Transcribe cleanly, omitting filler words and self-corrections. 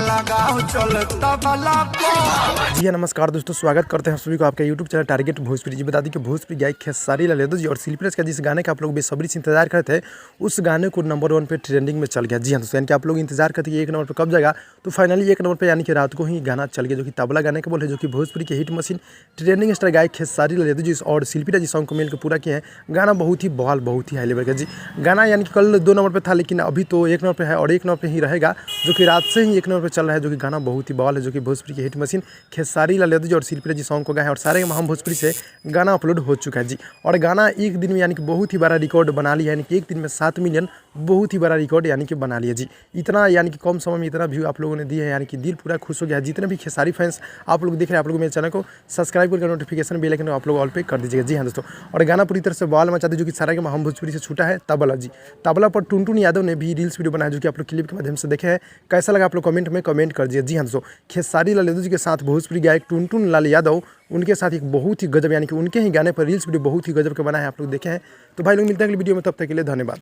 लगाओ चल तबला पर। जी नमस्कार दोस्तों, स्वागत करते हैं सभी को आपका यूट्यूब चैनल टारगेट भोजपुरी। जी बता दी कि भोजपुरी गायक खेसारी लाल यादव जी और सिल्पी राज का जिस गाने का आप लोग बेसब्री से इंतजार करते थे, उस गाने को नंबर 1 पे ट्रेंडिंग में चल गया। जी हाँ दोस्तों, यानी कि आप लोग इंतजार करते कि 1 नंबर पर कब जाएगा, तो फाइनली 1 नंबर पर यानी कि रात को ही गाना चल गया, जो कि तबला गाने का बोल है, जो कि भोजपुरी के हिट मशीन ट्रेंडिंग स्टार गायक खेसारी लाल यादव जी और सिल्पी राज सॉन्ग को मिलकर पूरा किए हैं। गाना बहुत ही बवाल, बहुत ही हाई लेवल का जी गाना, यानी कि कल 2 नंबर पर था, लेकिन अभी तो 1 नंबर पर है और 1 नंबर पर ही रहेगा, जो कि रात से ही 1 नंबर पर चल रहा है। जो कि गाना बहुत ही बवाल है, जो कि भोजपुरी के हिट मशीन खेसारी लाल यादव जी और सिल्पी राज सॉन्ग को गाए और सारे हम भोजपुरी से गाना अपलोड हो चुका है जी। और गाना एक दिन में यानी कि बहुत ही बड़ा रिकॉर्ड बना लिया, यानी कि एक दिन में 7 मिलियन बहुत ही बड़ा रिकॉर्ड यानी कि बना लिया जी। इतना यानी कि कम समय में इतना व्यू आप लोगों ने दिए है, यानी कि दिल पूरा खुश हो गया है। जितने भी खेसारी फैंस आप लोग देख रहे हैं, आप लोग मेरे चैनल को सब्सक्राइब करके नोटिफिकेशन बेल आइकन आप लोग ऑल पे कर दीजिएगा। जी हाँ दोस्तों, और गाना पूरी तरह से बवाल मचा दी, जो कि सारा के हम भोजपुरी से छूटा है तबला जी। तबला पर टुनटुन यादव ने भी रील्स वीडियो बनाया, जो कि आप लोग क्लिप के माध्यम से देखे हैं। कैसा लगा आप लोग कमेंट में कमेंट कर दीजिए। जी हाँ दोस्तों, खेसारी लाल यादव जी के साथ भोजपुरी गायक टुनटुन लाल यादव, उनके साथ एक बहुत ही गजब, यानी कि उनके ही गाने पर रील्स वीडियो बहुत ही गजब के बना है, आप लोग देखे हैं। तो भाई लोग मिलते हैं अगली वीडियो में, तब तक के लिए धन्यवाद।